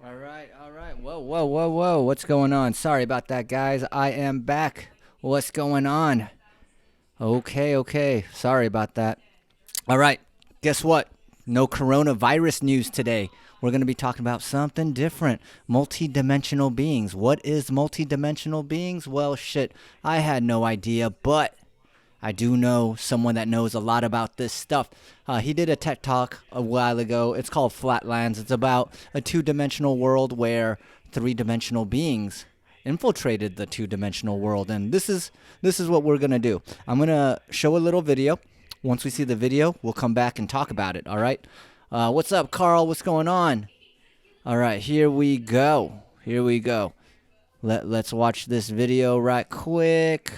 All right, all right. Whoa, whoa, whoa, whoa. What's going on? Sorry about that, guys. I am back. What's going on? Okay, okay. Sorry about that. All right. Guess what? No coronavirus news today. We're going to be talking about something different. Multi-dimensional beings. What is multi-dimensional beings? Well, shit. I had no idea, but I do know someone that knows a lot about this stuff. He did a TED Talk a while ago. It's called Flatlands. It's about a two-dimensional world where three-dimensional beings infiltrated the two-dimensional world, and this is what we're gonna do. I'm gonna show a little video. Once we see the video, we'll come back and talk about it. All right? What's up, Carl? What's going on? All right, here we go. Here we go. Let's watch this video right quick.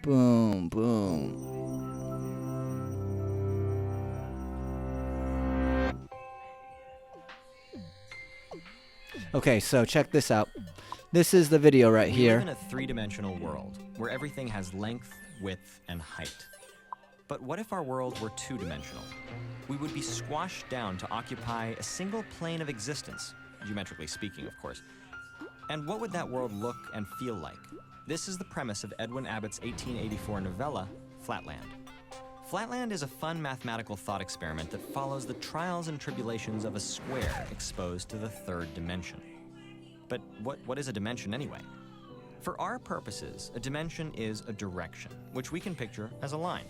Boom, boom. Okay, so check this out. This is the video right We live here. in a three-dimensional world where everything has length, width, and height. But what if our world were two-dimensional? We would be squashed down to occupy a single plane of existence, geometrically speaking, of course. And what would that world look and feel like? This is the premise of Edwin Abbott's 1884 novella, Flatland. Flatland is a fun mathematical thought experiment that follows the trials and tribulations of a square exposed to the third dimension. But what is a dimension anyway? For our purposes, a dimension is a direction, which we can picture as a line.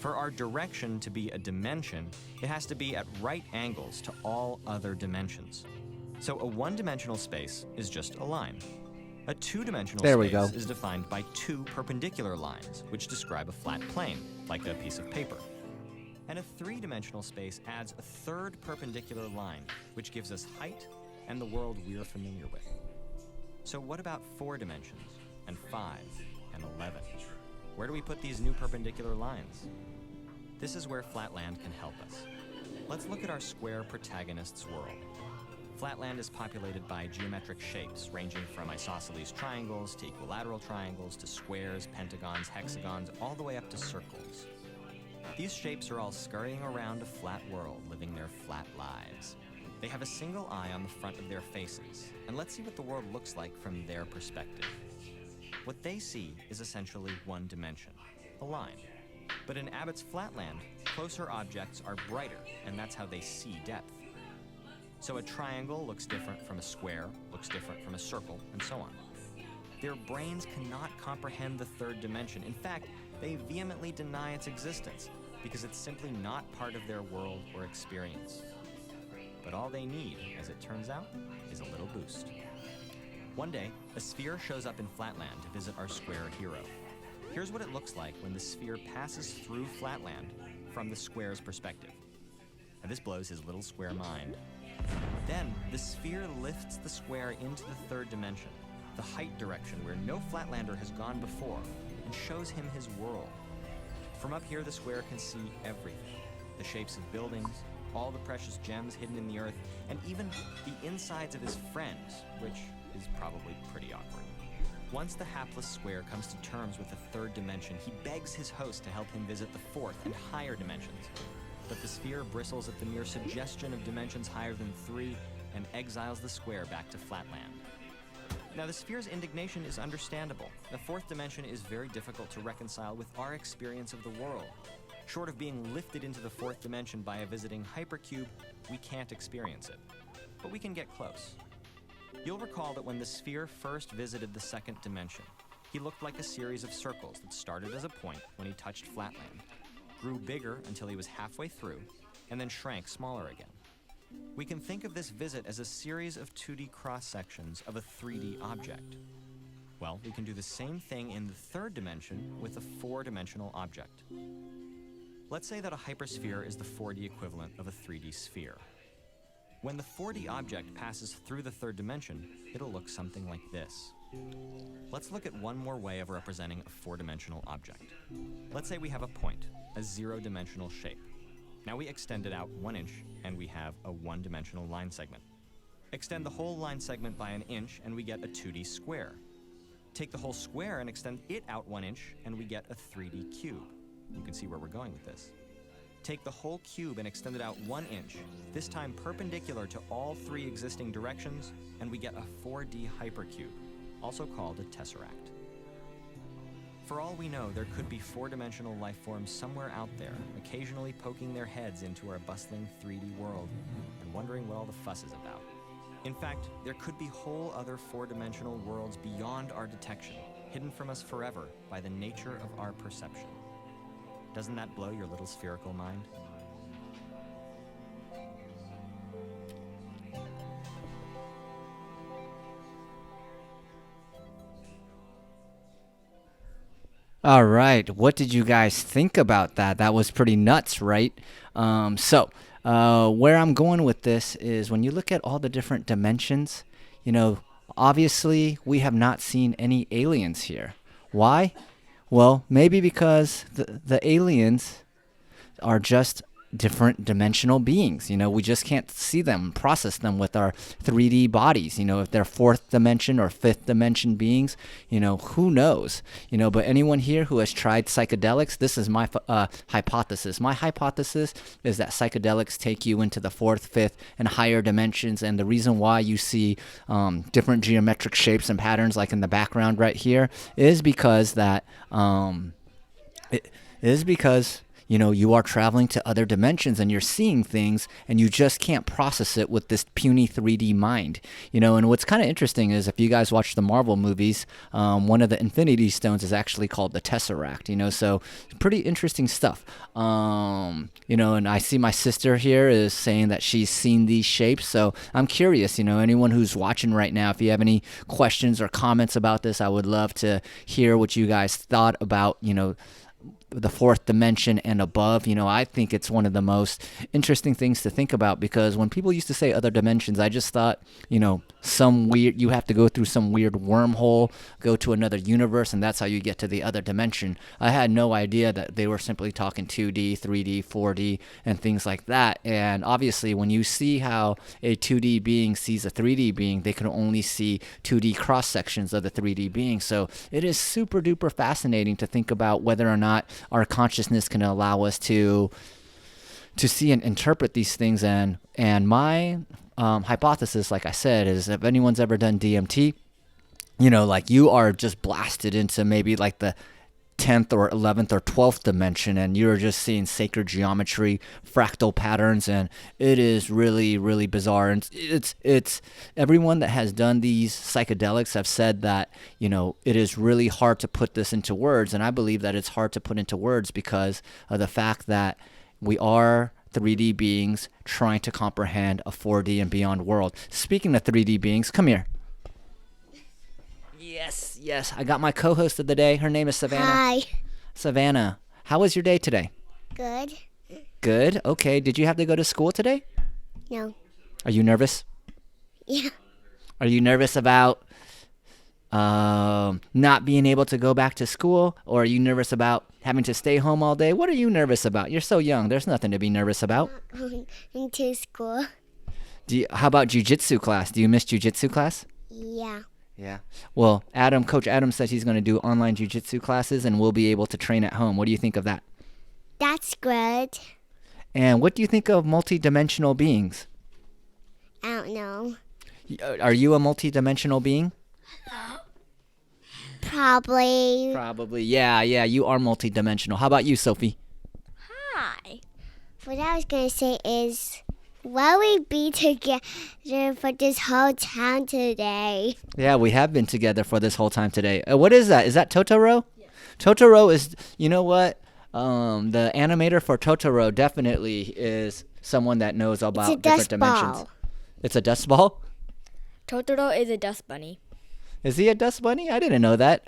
For our direction to be a dimension, it has to be at right angles to all other dimensions. So a one-dimensional space is just a line. A two-dimensional There we space go. is defined by two perpendicular lines, which describe a flat plane, like a piece of paper. And a three-dimensional space adds a third perpendicular line, which gives us height and the world we're familiar with. So what about 4 dimensions, and 5, and 11? Where do we put these new perpendicular lines? This is where Flatland can help us. Let's look at our square protagonist's world. Flatland is populated by geometric shapes ranging from isosceles triangles to equilateral triangles to squares, pentagons, hexagons, all the way up to circles. These shapes are all scurrying around a flat world, living their flat lives. They have a single eye on the front of their faces, and let's see what the world looks like from their perspective. What they see is essentially one dimension, a line. But in Abbott's Flatland, closer objects are brighter, and that's how they see depth. So a triangle looks different from a square, looks different from a circle, and so on. Their brains cannot comprehend the third dimension. In fact, they vehemently deny its existence because it's simply not part of their world or experience. But all they need, as it turns out, is a little boost. One day, a sphere shows up in Flatland to visit our square hero. Here's what it looks like when the sphere passes through Flatland from the square's perspective. Now this blows his little square mind. Then, the sphere lifts the square into the third dimension, the height direction where no Flatlander has gone before, and shows him his world. From up here, the square can see everything. The shapes of buildings, all the precious gems hidden in the earth, and even the insides of his friends, which is probably pretty awkward. Once the hapless square comes to terms with the third dimension, he begs his host to help him visit the fourth and higher dimensions. But the sphere bristles at the mere suggestion of dimensions higher than 3 and exiles the square back to Flatland. Now, the sphere's indignation is understandable. The fourth dimension is very difficult to reconcile with our experience of the world. Short of being lifted into the fourth dimension by a visiting hypercube, we can't experience it. But we can get close. You'll recall that when the sphere first visited the second dimension, he looked like a series of circles that started as a point when he touched Flatland, grew bigger until he was halfway through, and then shrank smaller again. We can think of this visit as a series of 2D cross-sections of a 3D object. Well, we can do the same thing in the third dimension with a 4-dimensional object. Let's say that a hypersphere is the 4D equivalent of a 3D sphere. When the 4D object passes through the third dimension, it'll look something like this. Let's look at one more way of representing a 4-dimensional object. Let's say we have a point, a 0-dimensional shape. Now we extend it out 1 inch, and we have a 1-dimensional line segment. Extend the whole line segment by 1 inch, and we get a 2D square. Take the whole square and extend it out 1 inch, and we get a 3D cube. You can see where we're going with this. take the whole cube and extend it out 1 inch, this time perpendicular to all 3 existing directions, and we get a 4D hypercube, also called a tesseract. For all we know, there could be 4-dimensional life forms somewhere out there, occasionally poking their heads into our bustling 3D world and wondering what all the fuss is about. In fact, there could be whole other 4-dimensional worlds beyond our detection, hidden from us forever by the nature of our perception. Doesn't that blow your little spherical mind? All right. What did you guys think about that? That was pretty nuts, right? Where I'm going with this is when you look at all the different dimensions, obviously we have not seen any aliens here. Why? Well, maybe because the aliens are just different dimensional beings. We just can't see them, process them with our 3D bodies. If they're 4th dimension or 5th dimension beings, who knows? But anyone here who has tried psychedelics, this is my hypothesis. My hypothesis is that psychedelics take you into the 4th, 5th, and higher dimensions. And the reason why you see different geometric shapes and patterns like in the background right here is because that you are traveling to other dimensions and you're seeing things and you just can't process it with this puny 3D mind. And what's kind of interesting is if you guys watch the Marvel movies, one of the Infinity Stones is actually called the Tesseract, so pretty interesting stuff. And I see my sister here is saying that she's seen these shapes. So I'm curious, anyone who's watching right now, if you have any questions or comments about this, I would love to hear what you guys thought about, the 4th dimension and above. I think it's one of the most interesting things to think about, because when people used to say other dimensions, I just thought, you have to go through some weird wormhole, go to another universe, and that's how you get to the other dimension. I had no idea that they were simply talking 2D, 3D, 4D, and things like that. And obviously, when you see how a 2D being sees a 3D being, they can only see 2D cross sections of the 3D being. So it is super duper fascinating to think about whether or not our consciousness can allow us to see and interpret these things. And my hypothesis, like I said, is if anyone's ever done DMT, you are just blasted into maybe like the 10th or 11th or 12th dimension, and you're just seeing sacred geometry, fractal patterns, and it is really, really bizarre. And it's everyone that has done these psychedelics have said that, it is really hard to put this into words, and I believe that it's hard to put into words because of the fact that we are 3D beings trying to comprehend a 4D and beyond world. Speaking of 3D beings, come here. Yes. I got my co-host of the day. Her name is Savannah. Hi. Savannah, how was your day today? Good. Good. Okay. Did you have to go to school today? No. Are you nervous? Yeah. Are you nervous about not being able to go back to school? Or are you nervous about having to stay home all day? What are you nervous about? You're so young. There's nothing to be nervous about. Going into school. How about jiu-jitsu class? Do you miss jiu-jitsu class? Yeah. Yeah. Well, Coach Adam says he's going to do online jiu-jitsu classes and we'll be able to train at home. What do you think of that? That's good. And what do you think of multi-dimensional beings? I don't know. Are you a multi-dimensional being? Probably. Probably. Yeah, you are multi-dimensional. How about you, Sophie? Hi. What I was going to say is, will we be together for this whole time today? Yeah, we have been together for this whole time today. What is that? Is that Totoro? Yeah. Totoro is, you know what? The animator for Totoro definitely is someone that knows about different dimensions. Ball. It's a dust ball? Totoro is a dust bunny. Is he a dust bunny? I didn't know that.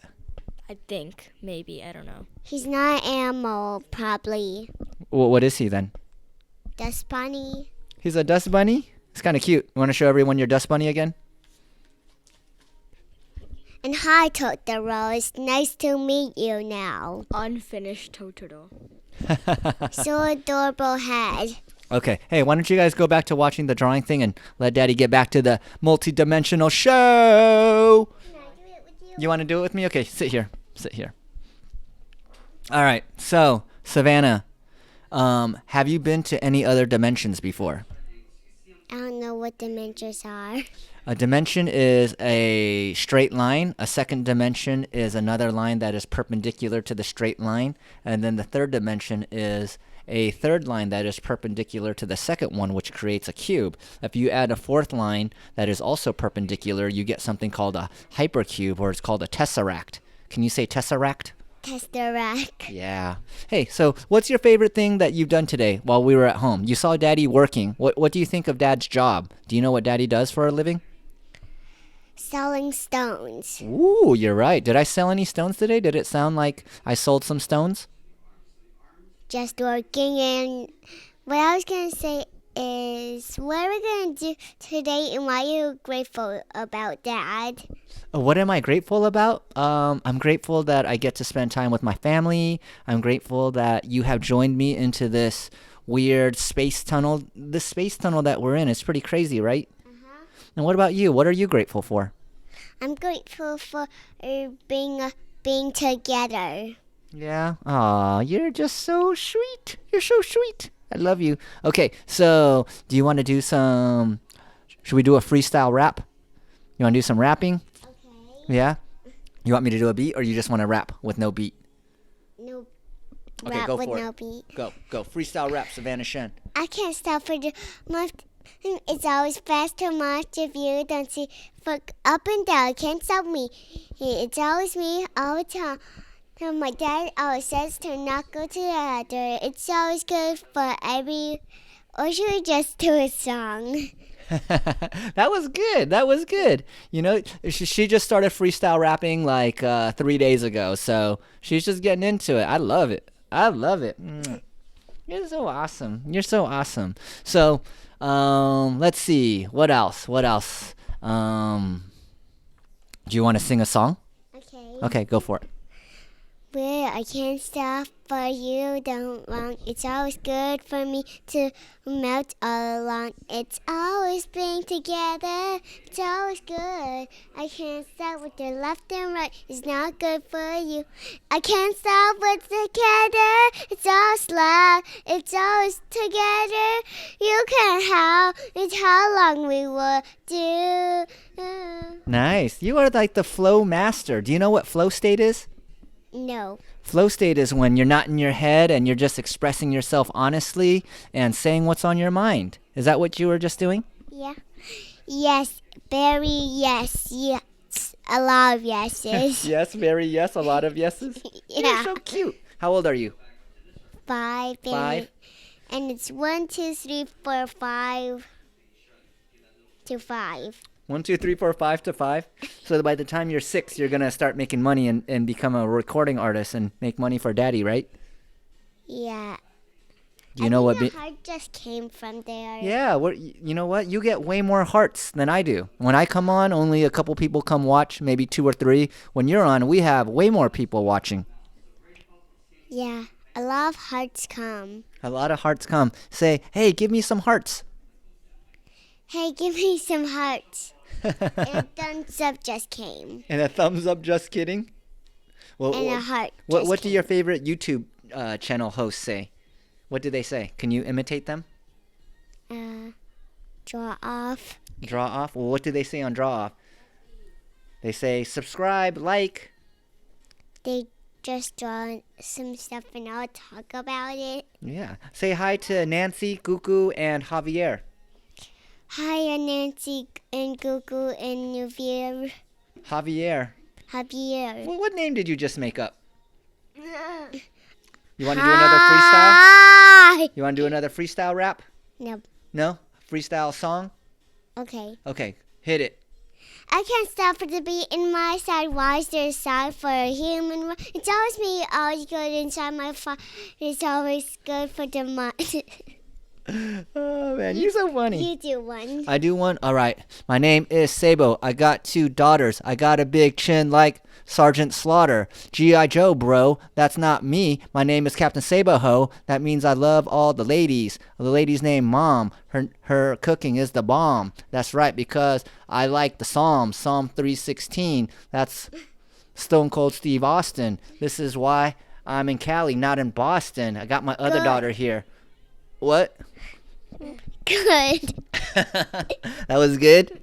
I think. Maybe. I don't know. He's not an animal, probably. Well, what is he then? Dust bunny. He's a dust bunny? It's kind of cute. You want to show everyone your dust bunny again? And hi, Totoro. It's nice to meet you now. Unfinished Totoro. So adorable head. Okay. Hey, why don't you guys go back to watching the drawing thing and let Daddy get back to the multi-dimensional show? Can I do it with you? You want to do it with me? Okay, sit here. Sit here. All right. So, Savannah, Have you been to any other dimensions before? I don't know what dimensions are. A dimension is a straight line. A second dimension is another line that is perpendicular to the straight line. And then the third dimension is a third line that is perpendicular to the second one, which creates a cube. If you add a fourth line that is also perpendicular, you get something called a hypercube, or it's called a tesseract. Can you say tesseract? Tesseract. Yeah. Hey, so what's your favorite thing that you've done today while we were at home? You saw Daddy working. What do you think of Dad's job? Do you know what Daddy does for a living? Selling stones. Ooh, you're right. Did I sell any stones today? Did it sound like I sold some stones? Just working. And what I was going to say is, what are we going to do today, and why are you grateful about, Dad? What am I grateful about? I'm grateful that I get to spend time with my family. I'm grateful that you have joined me into this weird space tunnel. This space tunnel that we're in is pretty crazy, right? And what about you? What are you grateful for? I'm grateful for being together. Yeah. Aw, you're just so sweet. You're so sweet. I love you. Okay, so do you want to do some... Should we do a freestyle rap? You want to do some rapping? Okay. Yeah? You want me to do a beat, or you just want to rap with no beat? No. Okay, Rap go with for it. no beat. Go. Freestyle rap, Savannah Shen. I can't stop for the month. It's always faster, much if you don't see. For up and down, can't stop me. It's always me all the time. And my dad always says to not go to the other. It's always good for every. Or should we just do a song? That was good. That was good. You know, she just started freestyle rapping like 3 days ago, so she's just getting into it. I love it. I love it. You're so awesome. You're so awesome. So, let's see. What else? What else? Do you want to sing a song? Okay. Okay, go for it. Well, I can't stop for you, don't want. It's always good for me to melt all along. It's always being together. It's always good. I can't stop with the left and right. It's not good for you. I can't stop with together. It's always loud. It's always together. You can't help. It's how long we will do. Nice. You are like the flow master. Do you know what flow state is? No. Flow state is when you're not in your head and you're just expressing yourself honestly and saying what's on your mind. Is that what you were just doing? Yeah. Yes. Very yes. Yes. A lot of yeses. Yes, very yes. A lot of yeses. Yeah. You're so cute. How old are you? 5. Baby. 5? And it's 1, 2, 3, 4, 5 to 5. 1, 2, 3, 4, 5 to 5. So that by the time you're 6, you're going to start making money and become a recording artist and make money for Daddy, right? Yeah. Do you know what... The heart just came from there. Yeah, you know what? You get way more hearts than I do. When I come on, only a couple people come watch, maybe 2 or 3. When you're on, we have way more people watching. Yeah, a lot of hearts come. A lot of hearts come. Say, hey, give me some hearts. Hey, give me some hearts. And a thumbs up just came. And a thumbs up, just kidding. Well, And a heart. What do your favorite YouTube channel hosts say? What do they say? Can you imitate them? Draw off. Draw off? Well, what do they say on draw off? They say subscribe, like. They just draw some stuff and I'll talk about it. Yeah. Say hi to Nancy, Cuckoo, and Javier. Hi, Nancy and Gugu and Javier. Javier. Javier. Well, what name did you just make up? You want to do another freestyle? Hi. You want to do another freestyle rap? No. No? Freestyle song? Okay. Okay, hit it. I can't stop for the beat in my side. Why is there a side for a human? It's always me, always good inside my fire. It's always good for the mind. Oh, man, you're so funny. You do one. I do one? All right. My name is Seibo. I got 2 daughters. I got a big chin like Sergeant Slaughter. G.I. Joe, bro. That's not me. My name is Captain Seibo Ho. That means I love all the ladies. The lady's name Mom. Her cooking is the bomb. That's right, because I like the Psalms. Psalm 3:16. That's Stone Cold Steve Austin. This is why I'm in Cali, not in Boston. I got my other Good. daughter here. What? Good. That was good?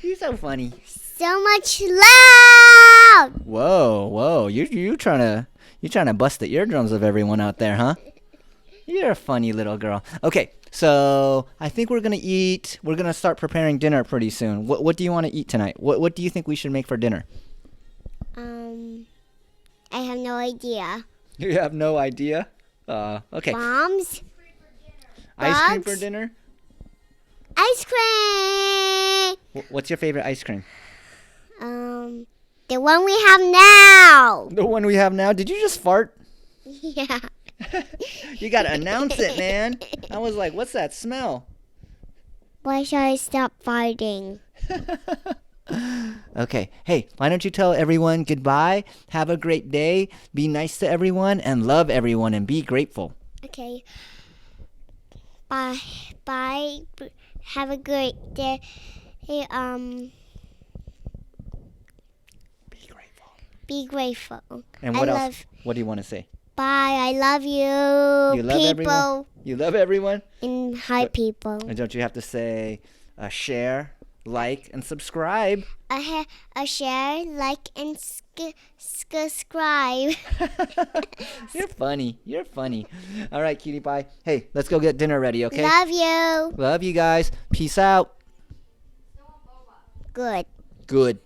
You're so funny. So much loud. Whoa. You trying to bust the eardrums of everyone out there, huh? You're a funny little girl. Okay, so I think we're gonna start preparing dinner pretty soon. What do you want to eat tonight? What do you think we should make for dinner? I have no idea. You have no idea? Okay. Bombs? Ice cream for bugs? dinner? Ice cream. What's your favorite ice cream? The one we have now. The one we have now. Did you just fart? Yeah. You gotta announce it, man. I was like, what's that smell? Why should I stop fighting? Okay. Hey, why don't you tell everyone goodbye? Have a great day. Be nice to everyone and love everyone and be grateful. Okay. Bye. Bye. Have a great day. Hey, Be grateful. be grateful. And what else? What do you want to say? Bye. I love you. You love people. everyone? You love everyone? And hi, people. And don't you have to say share, like, and subscribe? A share, like, and subscribe. You're funny. You're funny. All right, cutie pie. Hey, let's go get dinner ready, okay? Love you. Love you guys. Peace out. Good. Good.